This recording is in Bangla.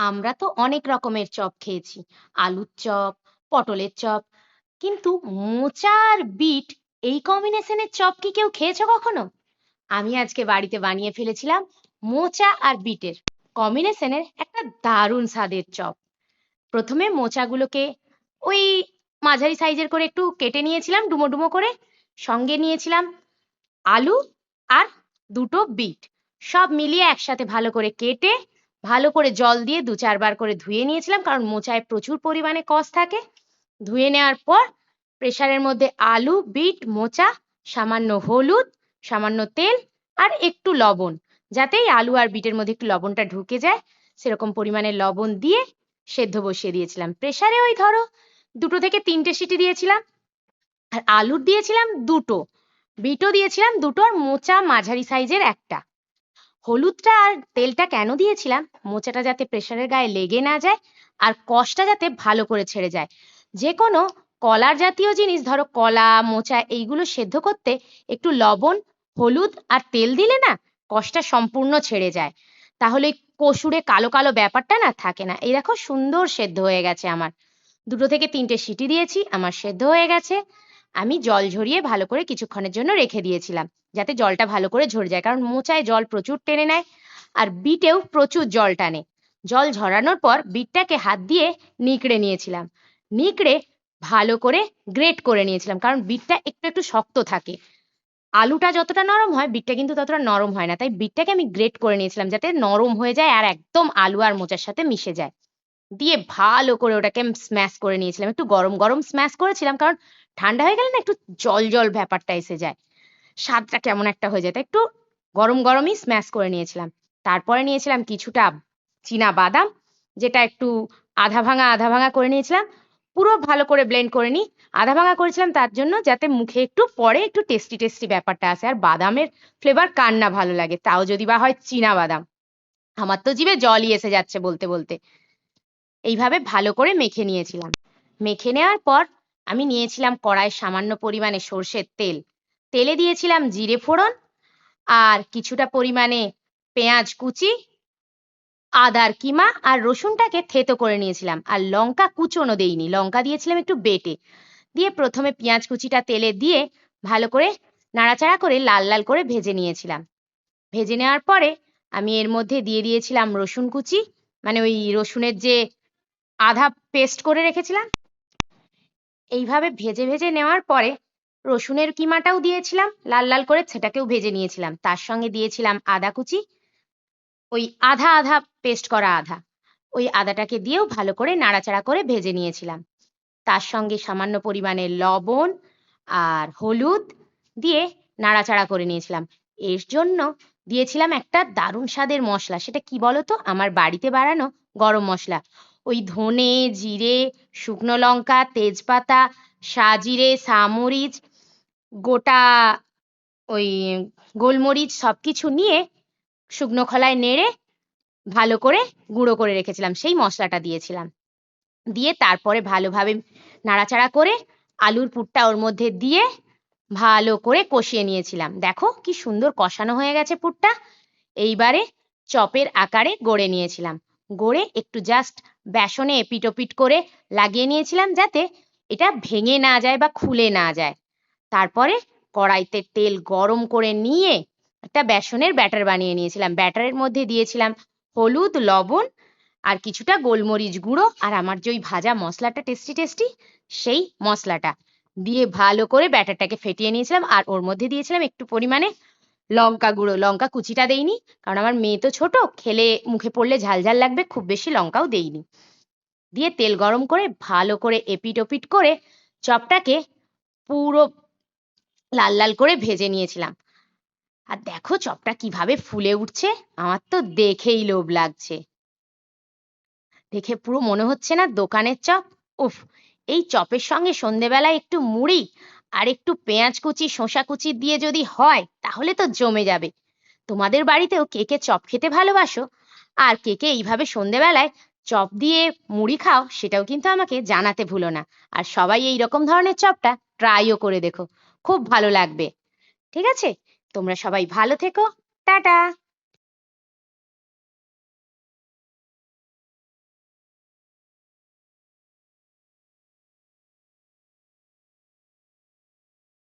আমরা তো অনেক রকমের চপ খেয়েছি। আলুর চপ, পটলের চপ। কিন্তু মোচা আর বিট এই কম্বিনেশনের চপ কি কেউ খেয়েছো কখনো? আমি আজকে বাড়িতে বানিয়ে ফেলেছিলাম মোচা আর বিটের কম্বিনেশনের একটা দারুণ স্বাদের চপ। প্রথমে মোচাগুলোকে ওই মাঝারি সাইজের করে একটু কেটে নিয়েছিলাম ডুমো ডুমো করে। সঙ্গে নিয়েছিলাম আলু আর দুটো বিট। সব মিলিয়ে একসাথে ভালো করে কেটে ভালো করে জল দিয়ে দু চারবার করে ধুয়ে নিয়েছিলাম, কারণ মোচায় প্রচুর পরিমাণে কষ থাকে। ধুয়ে নেওয়ার পর প্রেসারের মধ্যে আলু, বিট, মোচা, সামান্য হলুদ, সামান্য তেল আর একটু লবণ, যাতে এই আলু আর বিটের মধ্যে একটু লবণটা ঢুকে যায় সেরকম পরিমাণে লবণ দিয়ে সেদ্ধ বসিয়ে দিয়েছিলাম প্রেসারে। ওই ধরো 2 থেকে 3টে সিটি দিয়েছিলাম। আর আলুর দিয়েছিলাম দুটো, বিটও দিয়েছিলাম দুটো, আর মোচা মাঝারি সাইজের একটা। হলুদটা আর তেলটা কেন দিয়েছিলাম? মোচাটা যাতে প্রেসারের গায়ে লেগে না যায় আর কষটা যাতে ভালো করে ছেড়ে যায়। যে কোনো কলার জাতীয় জিনিস, ধরো কলা, মোচা, এইগুলো সেদ্ধ করতে একটু লবণ, হলুদ আর তেল দিলে না কষটা সম্পূর্ণ ছেড়ে যায়। তাহলে কসুরে কালো কালো ব্যাপারটা না থাকে না। এই দেখো সুন্দর সেদ্ধ হয়ে গেছে আমার। 2 থেকে 3টে সিটি দিয়েছি, আমার সেদ্ধ হয়ে গেছে। আমি জল ঝরিয়ে ভালো করে কিছুক্ষণের জন্য রেখে দিয়েছিলাম, যাতে জলটা ভালো করে ঝরে যায়, কারণ মোচায় জল প্রচুর টেনে নেয় আর বিটেও প্রচুর জল টানে। জল ঝরানোর পর বিটটাকে হাত দিয়ে নিকড়ে নিয়েছিলাম। নিকড়ে ভালো করে গ্রেট করে নিয়েছিলাম, কারণ বিটটা একটু একটু শক্ত থাকে। আলুটা যতটা নরম হয় বিটটা কিন্তু ততটা নরম হয় না, তাই বিটটাকে আমি গ্রেট করে নিয়েছিলাম যাতে নরম হয়ে যায় আর একদম আলু আর মোচার সাথে মিশে যায়। দিয়ে ভালো করে ওটাকে স্ম্যাশ করে নিয়েছিলাম। একটু গরম গরম স্ম্যাশ করেছিলাম, কারণ ঠান্ডা হয়ে গেলে না একটু জল জল ব্যাপারটা এসে যায়, স্বাদটা কেমন একটা হয়ে যায়, তাই একটু গরম গরমই স্ম্যাশ করে নিয়েছিলাম। তারপরে নিয়েছিলাম কিছুটা চীনা বাদাম, যেটা একটু আধা ভাঙা করে নিয়েছিলাম। পুরো ভালো করে ব্লেন্ড করে নিই। আধা ভাঙা করেছিলাম তার জন্য যাতে মুখে একটু পরে একটু টেস্টি টেস্টি ব্যাপারটা আসে। আর বাদামের ফ্লেভার কার না ভালো লাগে, তাও যদি বা হয় চীনা বাদাম। আমার তো জিভে জলই এসে যাচ্ছে বলতে বলতে। এইভাবে ভালো করে মেখে নিয়েছিলাম। মেখে নেওয়ার পর আমি নিয়েছিলাম কড়াইয়ে সামান্য পরিমাণে সর্ষের তেল। তেলে দিয়েছিলাম জিরে ফোড়ন আর কিছুটা পরিমাণে পেঁয়াজ কুচি, আদার কিমা আর রসুনটাকে থেতো করে নিয়েছিলাম। আর লঙ্কা কুচোনো দেইনি, লঙ্কা দিয়েছিলাম একটু বেটে। দিয়ে প্রথমে পেঁয়াজ কুচিটা তেলে দিয়ে ভালো করে নাড়াচাড়া করে লাল লাল করে ভেজে নিয়েছিলাম। ভেজে নেওয়ার পরে আমি এর মধ্যে দিয়ে দিয়েছিলাম রসুন কুচি, মানে ওই রসুনের যে আধা পেস্ট করে রেখেছিলাম। এইভাবে ভেজে ভেজে নেওয়ার পরে রসুনের কিমাটাও দিয়েছিলাম লাল লাল করে, সেটাকেও ভেজে নিয়েছিলাম। তার সঙ্গে দিয়েছিলাম আদা কুচি, ওই আধা আধা পেস্ট করা আধা, ওই আদাটাকে দিয়েও ভালো করে নাড়াচাড়া করে ভেজে নিয়েছিলাম। তার সঙ্গে সামান্য পরিমাণে লবণ আর হলুদ দিয়ে নাড়াচাড়া করে নিয়েছিলাম। এর জন্য দিয়েছিলাম একটা দারুণ স্বাদের মশলা, সেটা কি বলতো? আমার বাড়িতে বানানো গরম মশলা। ওই ধনে, জিরে, শুকনো লঙ্কা, তেজপাতা, সাজিরে, সামরিচ, গোটা ওই গোলমরিচ সবকিছু নিয়ে শুকনো খোলায় নেড়ে ভালো করে গুঁড়ো করে রেখেছিলাম, সেই মশলাটা দিয়েছিলাম। দিয়ে তারপরে ভালোভাবে নাড়াচাড়া করে আলুর পুরটা ওর মধ্যে দিয়ে ভালো করে কষিয়ে নিয়েছিলাম। দেখো কি সুন্দর কষানো হয়ে গেছে পুরটা। এইবারে চপের আকারে গড়ে নিয়েছিলাম। গড়ে একটু জাস্ট বেসনে এপিট ওপিট করে লাগিয়ে নিয়েছিলাম, যাতে এটা ভেঙে না যায় বা খুলে না যায়। তারপরে কড়াইতে তেল গরম করে নিয়ে একটা বেসনের ব্যাটার বানিয়ে নিয়েছিলাম। ব্যাটারের মধ্যে দিয়েছিলাম হলুদ, লবণ আর কিছুটা গোলমরিচ গুঁড়ো, আর আমার যে ওই ভাজা মশলাটা টেস্টি টেস্টি, সেই মশলাটা দিয়ে ভালো করে ব্যাটারটাকে ফেটিয়ে নিয়েছিলাম। আর ওর মধ্যে দিয়েছিলাম একটু পরিমাণে লঙ্কা গুঁড়ো। লঙ্কা কুচিটা দেইনি, কারণ আমার মেয়ে তো ছোট, খেলে মুখে পড়লে ঝাল ঝাল লাগবে, খুব বেশি লঙ্কাও দেইনি। দিয়ে তেল গরম করে ভালো করে এপিট ওপিট করে চপটাকে পুরো লাল লাল করে ভেজে নিয়েছিলাম। আর দেখো চপটা কিভাবে ফুলে উঠছে, আমার তো দেখেই লোভ লাগছে। দেখে পুরো মনে হচ্ছে না দোকানের চপ। উফ, এই চপের সঙ্গে সন্ধেবেলায় একটু মুড়ি আর একটু পেঁয়াজ কুচি, শসা কুচি দিয়ে যদি হয় তাহলে তো জমে যাবে। তোমাদের বাড়িতেও কে কে চপ খেতে ভালোবাসো আর কে কে এইভাবে সন্ধেবেলায় চপ দিয়ে মুড়ি খাও, সেটাও কিন্তু আমাকে জানাতে ভুলো না। আর সবাই এই রকম ধরনের চপটা ট্রাইও করে দেখো, খুব ভালো লাগবে। ঠিক আছে? তোমরা সবাই ভালো থেকো। টাটা।